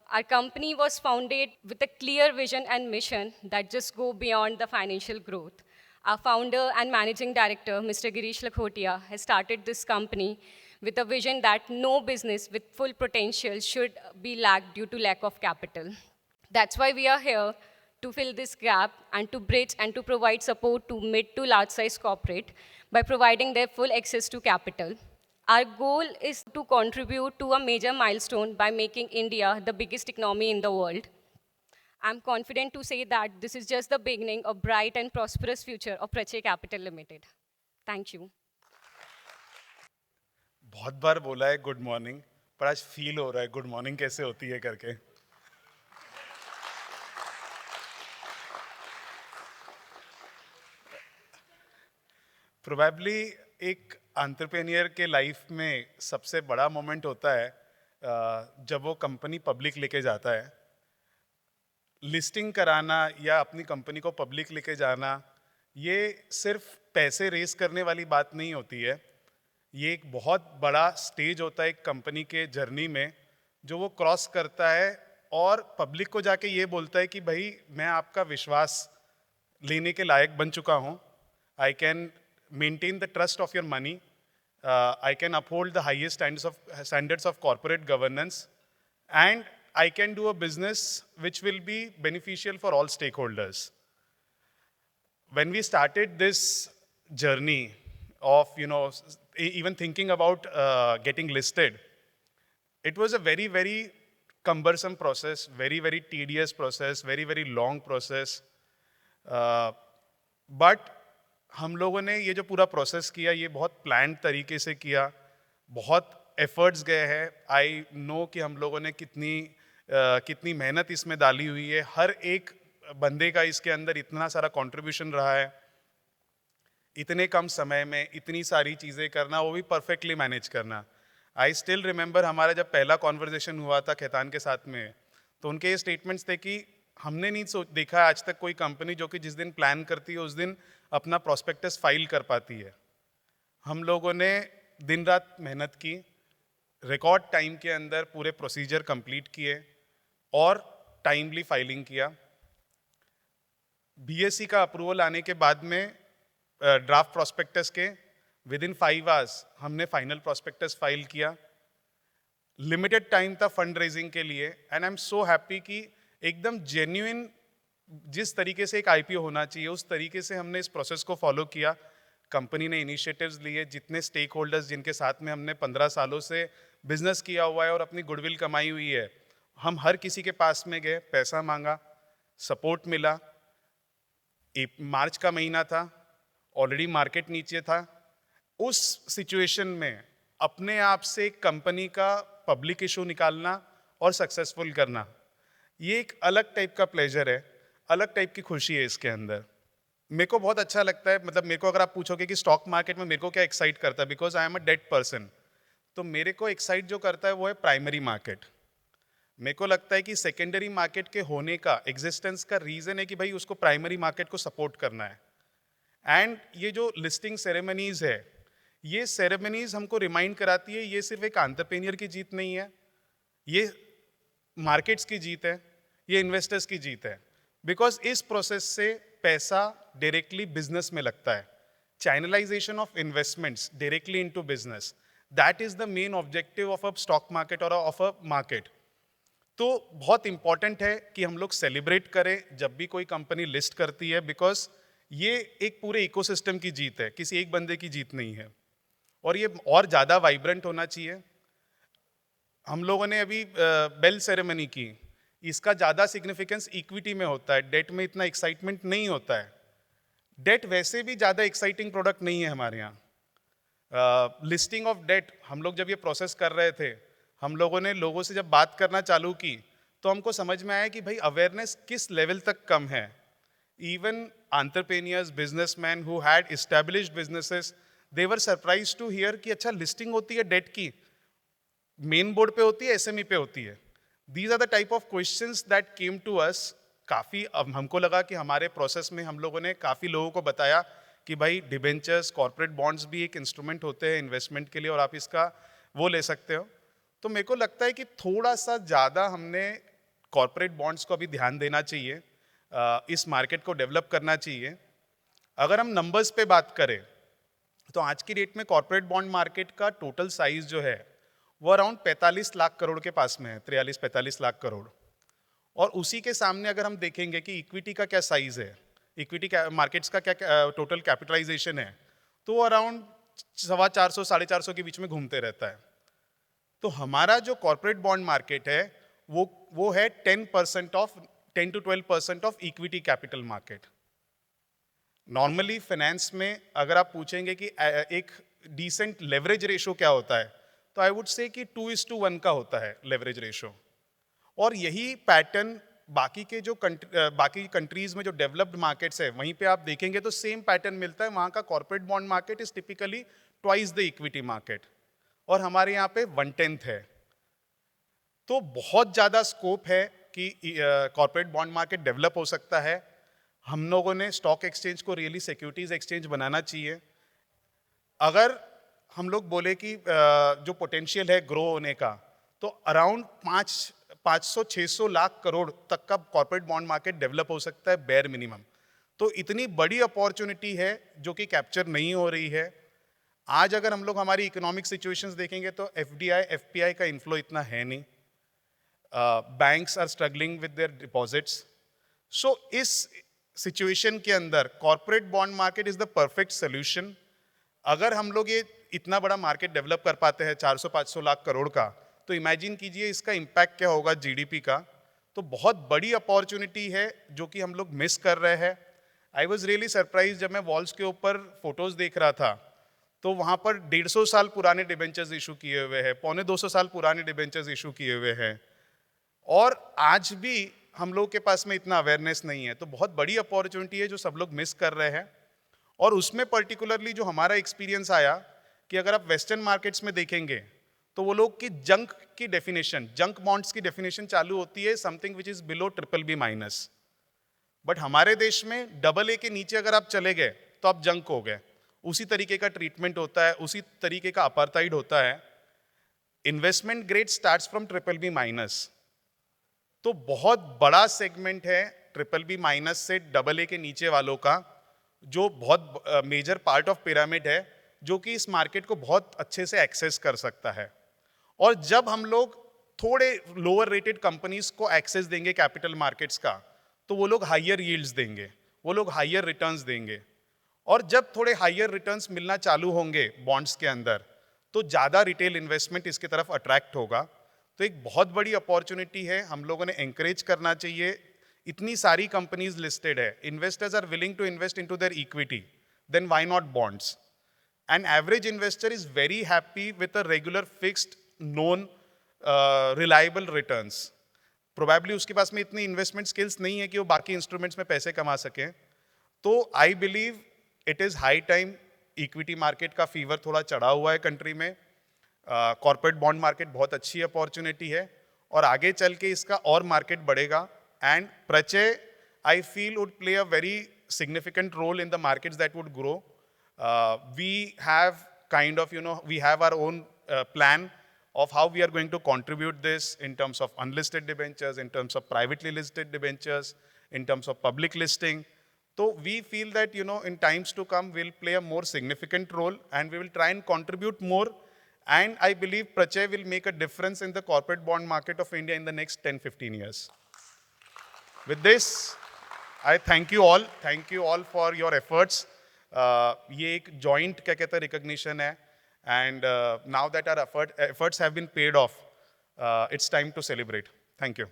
Our company was founded with a clear vision and mission that just go beyond the financial growth. Our founder and managing director, Mr. Girish Lakhotia, has started this company with a vision that no business with full potential should be lacked due to lack of capital. That's why we are here to fill this gap and to bridge and to provide support to mid to large size corporate by providing their full access to capital. Our goal is to contribute to a major milestone by making India the biggest economy in the world. I'm confident to say that this is just the beginning of bright and prosperous future of Prache Capital Limited. Thank you. बहुत बार बोला है good morning, पर आज feel हो रहा है good morning कैसे होती है करके। प्रोबेबली एक एंटरप्रेन्योर के लाइफ में सबसे बड़ा मोमेंट होता है जब वो कंपनी पब्लिक लेके जाता है। लिस्टिंग कराना या अपनी कंपनी को पब्लिक लेके जाना, ये सिर्फ पैसे रेस करने वाली बात नहीं होती है। ये एक बहुत बड़ा स्टेज होता है एक कंपनी के जर्नी में, जो वो क्रॉस करता है और पब्लिक को जाके ये बोलता है कि भाई मैं आपका विश्वास लेने के लायक बन चुका हूँ। I can maintain the trust of your money, I can uphold the highest standards of corporate governance, and I can do a business which will be beneficial for all stakeholders. When we started this journey of, even thinking about getting listed, it was a very, very cumbersome process, very, very tedious process, very, very long process. But हम लोगों ने ये जो पूरा process किया, ये बहुत planned तरीके से किया, बहुत एफर्ट्स गए हैं। आई नो कि हम लोगों ने कितनी मेहनत इसमें डाली हुई है। हर एक बंदे का इसके अंदर इतना सारा कंट्रीब्यूशन रहा है। इतने कम समय में इतनी सारी चीज़ें करना, वो भी परफेक्टली मैनेज करना। आई स्टिल रिमेंबर हमारा जब पहला कॉन्वर्जेशन हुआ था खैतान के साथ में, तो उनके ये स्टेटमेंट्स थे कि हमने नहीं देखा आज तक कोई कंपनी जो कि जिस दिन प्लान करती है उस दिन अपना प्रोस्पेक्टस फाइल कर पाती है। हम लोगों ने दिन रात मेहनत की, रिकॉर्ड टाइम के अंदर पूरे प्रोसीजर कंप्लीट किए और टाइमली फाइलिंग किया। बीएससी का अप्रूवल आने के बाद में ड्राफ्ट प्रोस्पेक्टस के विद इन 5 आवर्स हमने फाइनल प्रोस्पेक्टस फाइल किया। लिमिटेड टाइम था फंड रेजिंग के लिए, and I am so happy कि एकदम जेन्युइन जिस तरीके से एक आईपीओ होना चाहिए उस तरीके से हमने इस प्रोसेस को फॉलो किया। कंपनी ने इनिशिएटिव्स लिए, जितने स्टेक होल्डर्स जिनके साथ में हमने 15 सालों से बिजनेस किया हुआ है और अपनी गुडविल कमाई हुई है, हम हर किसी के पास में गए, पैसा मांगा, सपोर्ट मिला। मार्च का महीना था, ऑलरेडी मार्केट नीचे था। उस सिचुएशन में अपने आप से कंपनी का पब्लिक इशू निकालना और सक्सेसफुल करना, ये एक अलग टाइप का प्लेजर है, अलग टाइप की खुशी है इसके अंदर। मेरे को बहुत अच्छा लगता है। मतलब मेरे को अगर आप पूछोगे कि स्टॉक मार्केट में मेरे को क्या एक्साइट करता है, because I am a date person, तो मेरे को एक्साइट जो करता है वो है प्राइमरी मार्केट। मेरे को लगता है कि सेकेंडरी मार्केट के होने का, एग्जिस्टेंस का रीज़न है कि भाई उसको प्राइमरी मार्केट को सपोर्ट करना है। एंड ये जो लिस्टिंग सेरेमनीज है, ये सेरेमनीज हमको रिमाइंड कराती है ये सिर्फ एक एंटरप्रेन्योर की जीत नहीं है, ये मार्केट्स की जीत है, ये इन्वेस्टर्स की जीत है। बिकॉज इस प्रोसेस से पैसा डायरेक्टली बिजनेस में लगता है। Channelisation of investments directly into business, that is the main objective of a stock market और ऑफ अ मार्केट। तो बहुत इंपॉर्टेंट है कि हम लोग सेलिब्रेट करें जब भी कोई कंपनी लिस्ट करती है, बिकॉज ये एक पूरे इकोसिस्टम की जीत है, किसी एक बंदे की जीत नहीं है। और ये और ज़्यादा वाइब्रेंट होना चाहिए। हम लोगों ने अभी बेल सेरेमनी की, इसका ज़्यादा सिग्निफिकेंस इक्विटी में होता है, डेट में इतना एक्साइटमेंट नहीं होता है। डेट वैसे भी ज़्यादा एक्साइटिंग प्रोडक्ट नहीं है हमारे यहाँ। लिस्टिंग ऑफ डेट, हम लोग जब ये प्रोसेस कर रहे थे, हम लोगों ने लोगों से जब बात करना चालू की तो हमको समझ में आया कि भाई अवेयरनेस किस लेवल तक कम है। Even entrepreneurs, businessman who had established businesses, they were surprised to hear कि अच्छा लिस्टिंग होती है डेट की, मेन बोर्ड पे होती है, एसएमई पे होती है। These are the type of questions that came to us. काफ़ी अब हमको लगा कि हमारे प्रोसेस में हम लोगों ने काफ़ी लोगों को बताया कि भाई डिबेंचर्स, कॉर्पोरेट बॉन्ड्स भी एक इंस्ट्रूमेंट होते हैं इन्वेस्टमेंट के लिए और आप इसका वो ले सकते हो। तो मेरे को लगता है कि थोड़ा सा ज़्यादा हमने कॉर्पोरेट बॉन्ड्स को अभी ध्यान देना चाहिए, इस मार्केट को डेवलप करना चाहिए। अगर हम नंबर्स पे बात करें तो आज की डेट में कॉर्पोरेट बॉन्ड मार्केट का टोटल साइज जो है वो अराउंड 45 लाख करोड़ के पास में है, 43-45 लाख करोड़। और उसी के सामने अगर हम देखेंगे कि इक्विटी का क्या साइज है, इक्विटी मार्केट्स का क्या टोटल कैपिटलाइजेशन है, तो वो अराउंड 450-450 के बीच में घूमते रहता है। तो हमारा जो कॉर्पोरेट बॉन्ड मार्केट है वो है 10 to 12% of equity capital market. Normally finance में अगर आप पूछेंगे कि एक डिसेंट लेवरेज रेशो क्या होता है, तो आई वुड से कि 2:1 का होता है लेवरेज रेशो। और यही पैटर्न बाकी कंट्रीज में जो डेवलप्ड मार्केट्स है वहीं पे आप देखेंगे तो सेम पैटर्न मिलता है। वहाँ का corporate bond market is typically twice the equity market, और हमारे यहाँ पे 1/10 है। तो बहुत ज़्यादा स्कोप है कि कॉर्पोरेट बॉन्ड मार्केट डेवलप हो सकता है। हम लोगों ने स्टॉक एक्सचेंज को रियली सिक्योरिटीज एक्सचेंज बनाना चाहिए। अगर हम लोग बोले कि जो पोटेंशियल है ग्रो होने का, तो अराउंड 500-600 लाख करोड़ तक का कॉर्पोरेट बॉन्ड मार्केट डेवलप हो सकता है बेयर मिनिमम। तो इतनी बड़ी अपॉर्चुनिटी है जो कि कैप्चर नहीं हो रही है। आज अगर हम लोग हमारी इकोनॉमिक सिचुएशंस देखेंगे तो एफडीआई एफपीआई का इन्फ्लो इतना है नहीं, banks are struggling with their deposits. So इस सिचुएशन के अंदर corporate bond market is the perfect solution. अगर हम लोग ये इतना बड़ा मार्केट डेवलप कर पाते हैं 400-500 लाख करोड़ का, तो इमेजिन कीजिए इसका इम्पैक्ट क्या होगा जीडीपी का। तो बहुत बड़ी अपॉर्चुनिटी है जो कि हम लोग मिस कर रहे हैं। आई वॉज रियली सरप्राइज जब मैं वॉल्स के ऊपर फोटोज देख रहा था, तो वहाँ पर 150 साल पुराने डिबेंचर्स इशू किए हुए हैं, 250 साल पुराने डिबेंचर्स इशू किए हुए हैं, और आज भी हम लोग के पास में इतना अवेयरनेस नहीं है। तो बहुत बड़ी अपॉर्चुनिटी है जो सब लोग मिस कर रहे हैं। और उसमें पर्टिकुलरली जो हमारा एक्सपीरियंस आया कि अगर आप वेस्टर्न मार्केट्स में देखेंगे तो वो लोग की जंक की डेफिनेशन, जंक बॉन्ड्स की डेफिनेशन चालू होती है something which is below BBB-। But हमारे देश में AA के नीचे अगर आप चले गए तो आप जंक हो गए। उसी तरीके का ट्रीटमेंट होता है, उसी तरीके का अपार्थाइड होता है। Investment grade starts from BBB-। तो बहुत बड़ा सेगमेंट है BBB- से AA के नीचे वालों का, जो बहुत मेजर पार्ट ऑफ पिरामिड है, जो कि इस मार्केट को बहुत अच्छे से एक्सेस कर सकता है। और जब हम लोग थोड़े लोअर रेटेड कंपनीज को एक्सेस देंगे कैपिटल मार्केट्स का, तो वो लोग हायर यील्ड्स देंगे, वो लोग हायर रिटर्न्स देंगे। और जब थोड़े हायर रिटर्न्स मिलना चालू होंगे बॉन्ड्स के अंदर, तो ज़्यादा रिटेल इन्वेस्टमेंट इसकी तरफ अट्रैक्ट होगा। तो एक बहुत बड़ी अपॉर्चुनिटी है, हम लोगों ने एंकरेज करना चाहिए। इतनी सारी कंपनीज लिस्टेड है, investors are willing to invest into their equity, then why not bonds? An average investor is very happy with a regular fixed known reliable returns. Probably उसके पास में इतनी इन्वेस्टमेंट स्किल्स नहीं है कि वो बाकी इंस्ट्रूमेंट्स में पैसे कमा सके। तो I believe it is high time, equity market का फीवर थोड़ा चढ़ा हुआ है कंट्री में। कॉर्पोरेट बॉन्ड मार्केट बहुत अच्छी अपॉर्चुनिटी है और आगे चल के इसका और मार्केट बढ़ेगा। एंड प्रचय I feel would play a very significant role in the markets that would grow. We have kind of, we have our own plan of how we are going to contribute this in terms of unlisted debentures, in terms of privately listed debentures, in terms of public listing. So we feel that, in times to come, we'll play a more significant role and we will try and contribute more. And I believe Prachay will make a difference in the corporate bond market of India in the next 10-15 years. With this, I thank you all for your efforts. ये एक joint क्या कहते हैं recognition है, and now that our efforts have been paid off, it's time to celebrate. Thank you.